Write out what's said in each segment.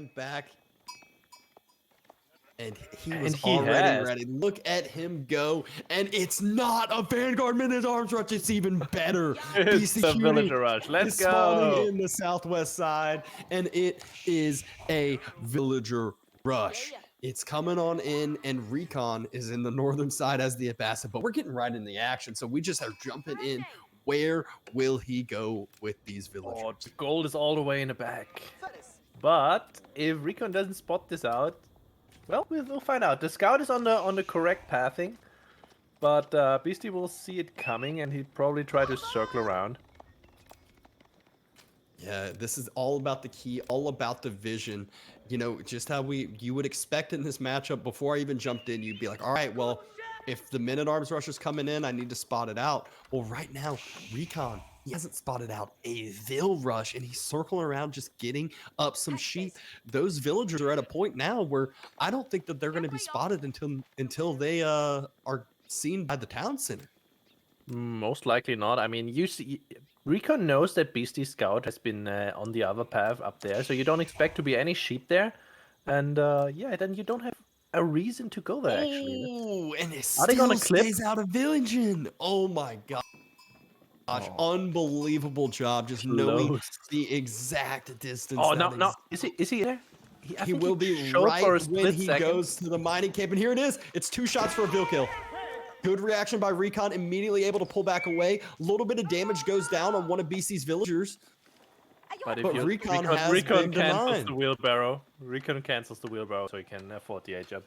him back. And he And was he already has. ready. Look at him go. And it's not a Vanguard Minute Arms Rush. It's even better. It's a Beastyqt villager rush. Let's is spawning go. in the southwest side. And it is a villager rush. It's coming on in, and RecoN is in the northern side as the Abbasid, but we're getting right in the action. So we just are jumping in. Where will he go with these villagers? Oh, the gold is all the way in the back. But if RecoN doesn't spot this out, well, we'll find out. The scout is on the correct pathing, but Beastie will see it coming, and he'd probably try to circle around. Yeah, this is all about the key, all about the vision. You know, just how you would expect in this matchup. Before I even jumped in, you'd be like, all right, well, if the minute arms rush is coming in, I need to spot it out. Well, right now, RecoN, he hasn't spotted out a Vil rush, and he's circling around just getting up some sheep. Those villagers are at a point now where I don't think that they're going to be spotted until they are seen by the town center. Most likely not. I mean, you see, RecoN knows that Beastie Scout has been on the other path up there, so you don't expect to be any sheep there. And yeah, then you don't have a reason to go there, actually. Oh, and it Are they still gonna clip? stays out of villaging. Oh my god. Gosh, unbelievable job just knowing Close. the exact distance. Oh, that no. Is he there? I He think will be showed right for a when split he second. goes to the mining camp. And here it is. It's 2 shots for a Vil kill. Good reaction by RecoN, immediately able to pull back away. A little bit of damage goes down on one of BC's villagers. But if RecoN has been RecoN cancels denied. the wheelbarrow. RecoN cancels the wheelbarrow so he can afford the age up.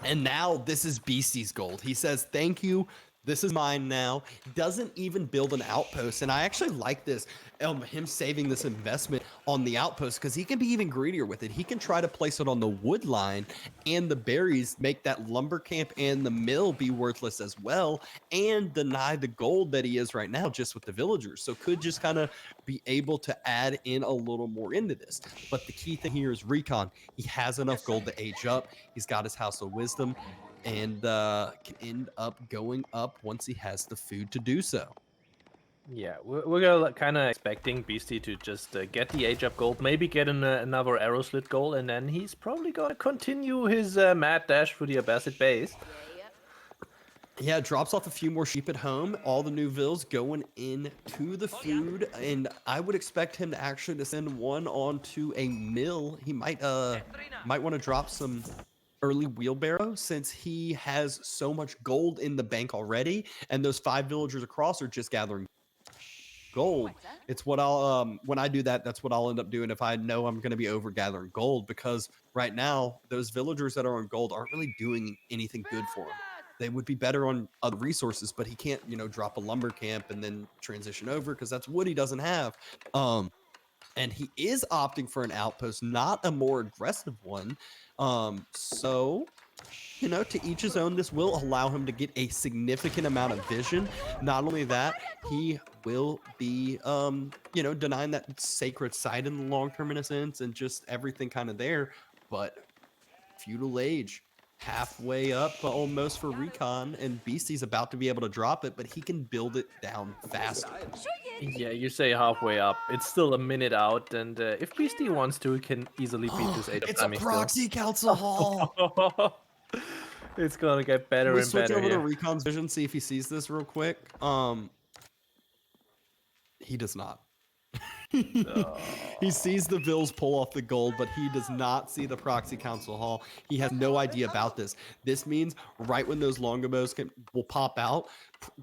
And now this is Beastie's gold. He says, thank you. This is mine now. Doesn't even build an outpost. And I actually like this, him saving this investment on the outpost, because he can be even greedier with it. He can try to place it on the wood line, and the berries make that lumber camp and the mill be worthless as well, and deny the gold that he is right now just with the villagers. So could just kind of be able to add in a little more into this. But the key thing here is RecoN. He has enough gold to age up. He's got his House of Wisdom, and can end up going up once he has the food to do so. Yeah, we're kind of expecting Beastie to just get the age up gold, maybe get another arrow slit goal, and then he's probably going to continue his mad dash for the Abbasid base. Yeah, drops off a few more sheep at home. All the new Vils going into the food, and I would expect him to actually send one onto a mill. He might want to drop some early wheelbarrow, since he has so much gold in the bank already, and those 5 villagers across are just gathering gold. It's what I'll when I do that, that's what I'll end up doing if I know I'm going to be over gathering gold, because right now those villagers that are on gold aren't really doing anything good for him. They would be better on other resources, but he can't, drop a lumber camp and then transition over, because that's wood he doesn't have. And he is opting for an outpost, not a more aggressive one. So, to each his own. This will allow him to get a significant amount of vision. Not only that, he will be, denying that sacred site in the long term, in a sense, and just everything kind of there. But feudal age, halfway up almost for RecoN, and Beastie's about to be able to drop it, but he can build it down faster. Yeah, you say halfway up. It's still a minute out, and if Beastie wants to, he can easily beat this 8 It's a proxy council hall. It's gonna get better we and switch better over here. to RecoN's vision, see if he sees this real quick. He does not. He sees the Vils pull off the gold, but he does not see the proxy council hall. He has no idea about this. This means right when those longbows will pop out,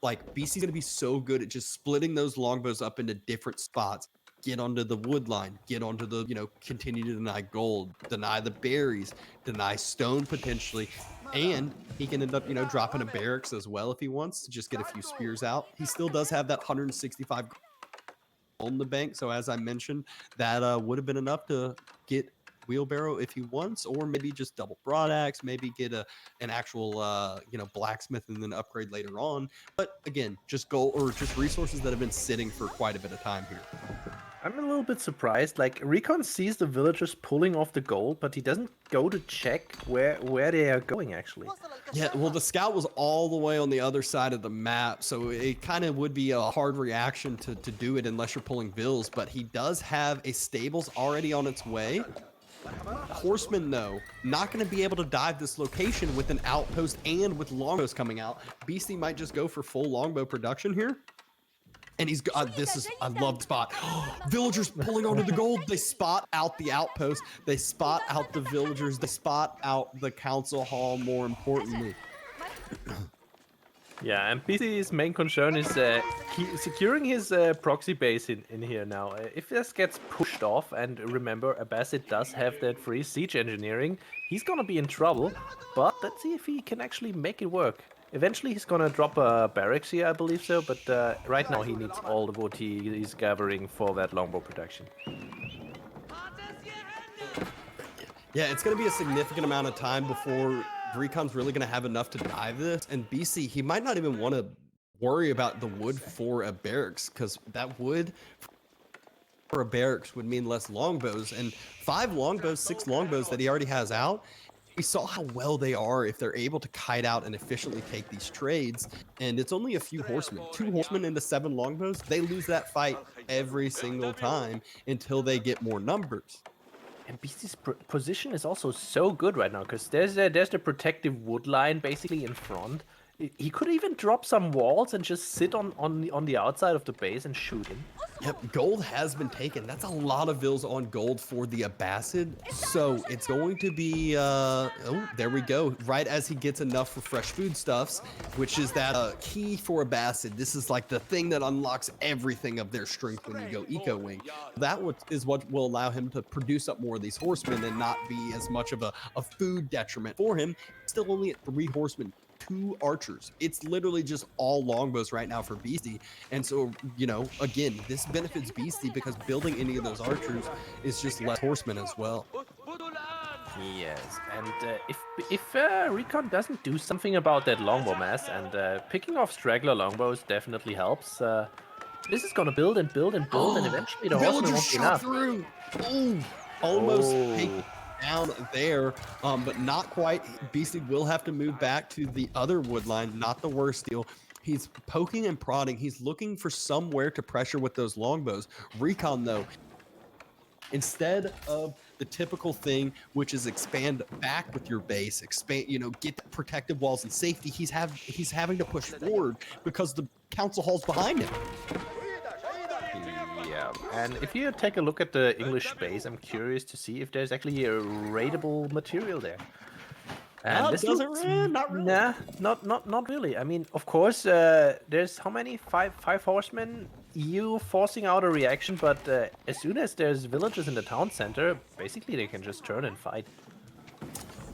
like BC's gonna be so good at just splitting those longbows up into different spots. Get onto the wood line, get onto the, continue to deny gold, deny the berries, deny stone potentially. And he can end up, dropping a barracks as well if he wants to just get a few spears out. He still does have that 165 on the bank, so as I mentioned, that would have been enough to get wheelbarrow if he wants, or maybe just double broadaxe, maybe get an actual blacksmith and then upgrade later on. But again, just gold or just resources that have been sitting for quite a bit of time here. I'm a little bit surprised. Like, RecoN sees the villagers pulling off the gold, but he doesn't go to check where they are going, actually. Yeah, well, the scout was all the way on the other side of the map, so it kind of would be a hard reaction to do it unless you're pulling Vils, but he does have a stables already on its way. Horsemen, though, not going to be able to dive this location with an outpost and with longbows coming out. Beasty might just go for full longbow production here. And he's got, I love the spot. Villagers pulling onto the gold. They spot out the outpost. They spot out the villagers. They spot out the council hall, more importantly. Yeah, and Beasty's main concern is securing his proxy base in here now. If this gets pushed off, and remember, Abbasid does have that free siege engineering, he's gonna be in trouble. But let's see if he can actually make it work. Eventually he's gonna drop a barracks here, I believe so, but right now he needs all the wood he's gathering for that longbow production. Yeah, it's gonna be a significant amount of time before RecoN's really gonna have enough to dive this, and BC, he might not even want to worry about the wood for a barracks, because that wood for a barracks would mean less longbows, and 5 longbows, 6 longbows that he already has out. We saw how well they are if they're able to kite out and efficiently take these trades, and it's only a few horsemen. 2 horsemen into 7 longbows, they lose that fight every single time until they get more numbers. And Beasty's position is also so good right now, because there's the protective wood line basically in front. He could even drop some walls and just sit on the outside of the base and shoot him. Yep, gold has been taken. That's a lot of vills on gold for the Abbasid. So it's going to be, oh, there we go. Right as he gets enough for fresh foodstuffs, which is that key for Abbasid. This is like the thing that unlocks everything of their strength when you go Eco Wing. That is what will allow him to produce up more of these horsemen and not be as much of a food detriment for him. Still only at 3 horsemen. 2 archers. It's literally just all longbows right now for Beasty. And so, you know, again, this benefits Beasty because building any of those archers is just less horsemen as well. Yes, and if RecoN doesn't do something about that longbow mass, and picking off straggler longbows definitely helps, this is gonna build and build and build, and eventually the horsemen won't be enough. Through. Ooh, almost take down there, but not quite. Beasty will have to move back to the other wood line, not the worst deal. He's poking and prodding. He's looking for somewhere to pressure with those longbows. RecoN, though, instead of the typical thing, which is expand back with your base, expand, you know, get the protective walls and safety, he's having to push forward because the council hall's behind him. Yeah, and if you take a look at the English base, I'm curious to see if there's actually a raidable material there. And this doesn't really, not really. Nah, not really. I mean, of course, there's how many? Five horsemen. You forcing out a reaction, but as soon as there's villagers in the town center, basically they can just turn and fight.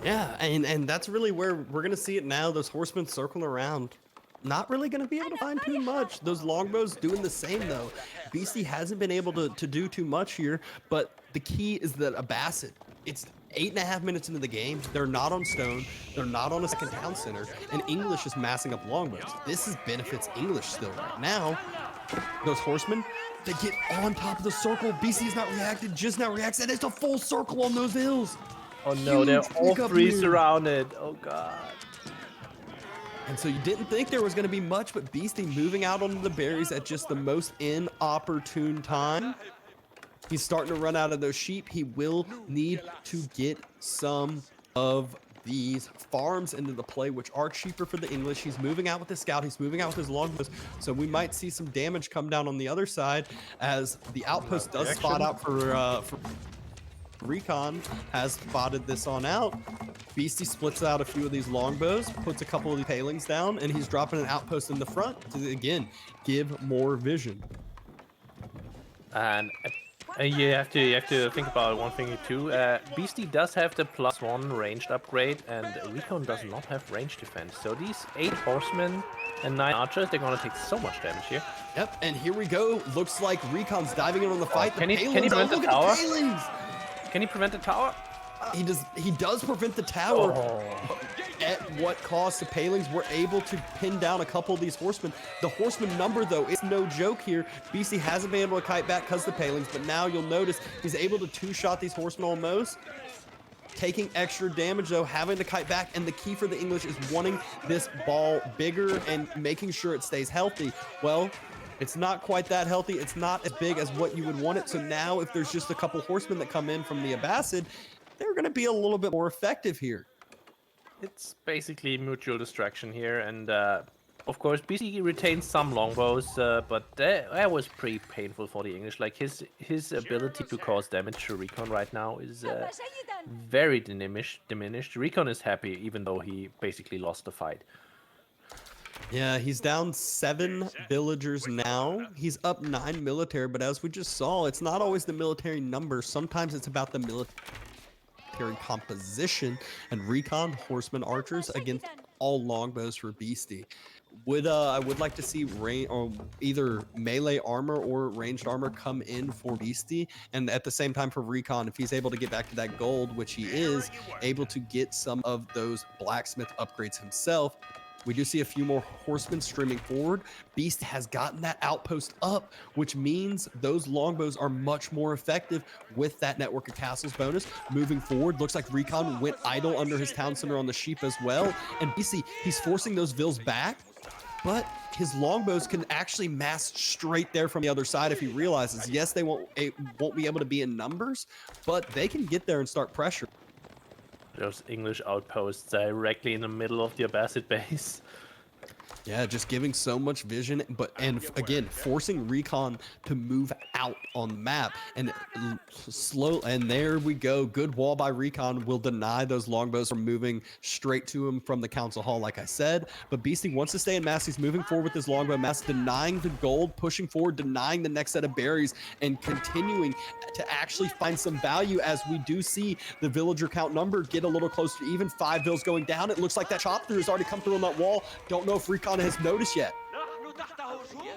Yeah, and that's really where we're gonna see it now. Those horsemen circling around. Not really going to be able to find too much. Those longbows doing the same, though. Beasty hasn't been able to do too much here, but the key is that Abbasid, it's 8.5 minutes into the game. They're not on stone. They're not on a second town center, and English is massing up longbows. This benefits English still right now. Those horsemen, they get on top of the circle. Beasty has not reacted, just now reacts, and it's a full circle on those hills. Oh no, they're all 3 surrounded. Oh god. And so you didn't think there was going to be much, but Beasty moving out onto the berries at just the most inopportune time. He's starting to run out of those sheep. He will need to get some of these farms into the play, which are cheaper for the English. He's moving out with his scout. He's moving out with his longbows. So we might see some damage come down on the other side as the outpost does spot out for RecoN has spotted this on out. Beasty splits out a few of these longbows, puts a couple of the palings down, and he's dropping an outpost in the front to, again, give more vision. And you have to think about one thing too. Beasty does have the +1 ranged upgrade, and RecoN does not have range defense. So these 8 horsemen and 9 archers, they're gonna take so much damage here. Yep, and here we go. Looks like RecoN's diving in on the fight. Can he prevent the tower? Can he prevent the tower? He does prevent the tower. Oh. At what cost? The palings were able to pin down a couple of these horsemen. The horseman number, though, it's no joke here. Beasty hasn't been able to kite back because of the palings, but now you'll notice he's able to 2-shot these horsemen almost. Taking extra damage, though, having to kite back, and the key for the English is wanting this ball bigger and making sure it stays healthy. Well, it's not quite that healthy. It's not as big as what you would want it. So now if there's just a couple horsemen that come in from the Abbasid, they're going to be a little bit more effective here. It's basically mutual destruction here, and of course BC retains some longbows, but that was pretty painful for the English. Like his ability to cause damage to RecoN right now is very diminished. RecoN is happy, even though he basically lost the fight. Yeah, he's down 7 villagers now. He's up 9 military, but as we just saw, it's not always the military number. Sometimes it's about the military composition, and RecoN, horsemen, archers against all longbows for Beasty. I would like to see either melee armor or ranged armor come in for Beasty, and at the same time for RecoN, if he's able to get back to that gold, which he is, able to get some of those blacksmith upgrades himself. We do see a few more horsemen streaming forward. Beast has gotten that outpost up, which means those longbows are much more effective with that network of castles bonus. Moving forward, looks like RecoN went idle under his town center on the sheep as well. And BC, he's forcing those vills back, but his longbows can actually mass straight there from the other side if he realizes. Yes, they won't be able to be in numbers, but they can get there and start pressure. Those English outposts directly in the middle of the Beastyqt base. Yeah, just giving so much vision, and again, forcing RecoN to move out on the map, and and there we go. Good wall by RecoN will deny those longbows from moving straight to him from the council hall, like I said. But Beasty wants to stay in mass. He's moving forward with his longbow mass, denying the gold, pushing forward, denying the next set of berries, and continuing to actually find some value as we do see the villager count number get a little closer to even. 5 vills going down. It looks like that chop through has already come through on that wall. Don't know if RecoN has noticed yet.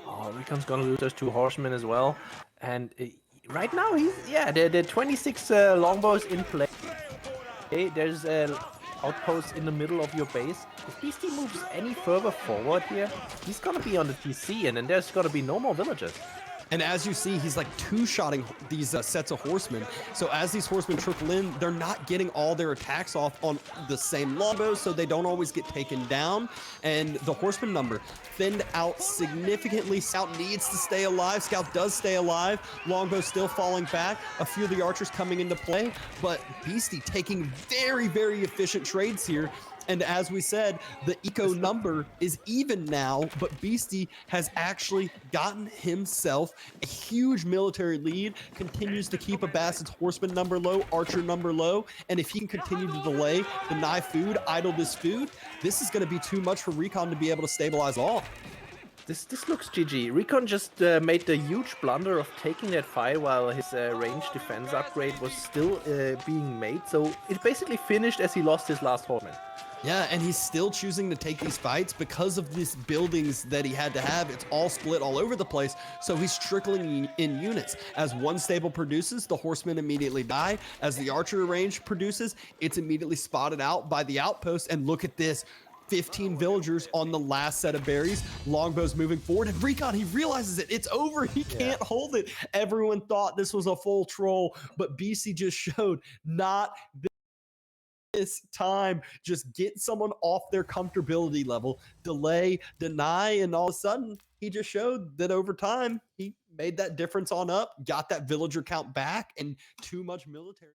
Oh, RecoN's gonna lose those 2 horsemen as well. And right now, the 26 longbows in play. Okay, there's outposts in the middle of your base. If Beasty moves any further forward here, he's gonna be on the TC, and then there's gonna be no more villagers. And as you see, he's like 2-shotting these sets of horsemen. So as these horsemen trickle in, they're not getting all their attacks off on the same longbows, so they don't always get taken down. And the horseman number thinned out significantly. Scout needs to stay alive. Scout does stay alive. Longbow still falling back. A few of the archers coming into play, but Beasty taking very, very efficient trades here. And as we said, the eco number is even now, but Beasty has actually gotten himself a huge military lead, continues to keep a Beastyqt's horseman number low, archer number low, and if he can continue to delay, deny food, idle this food, this is going to be too much for RecoN to be able to stabilize all. This looks GG. RecoN just made the huge blunder of taking that fight while his range defense upgrade was still being made, so it basically finished as he lost his last horseman. Yeah, and he's still choosing to take these fights because of these buildings that he had to have. It's all split all over the place, so he's trickling in units. As one stable produces, the horsemen immediately die. As the archer range produces, it's immediately spotted out by the outpost, and look at this. 15 villagers on the last set of berries. Longbows moving forward, and RecoN, he realizes it. It's over. He can't hold it. Everyone thought this was a full troll, but BC just showed not this time. Just get someone off their comfortability level, delay, deny, and all of a sudden he just showed that over time he made that difference on up, got that villager count back, and too much military.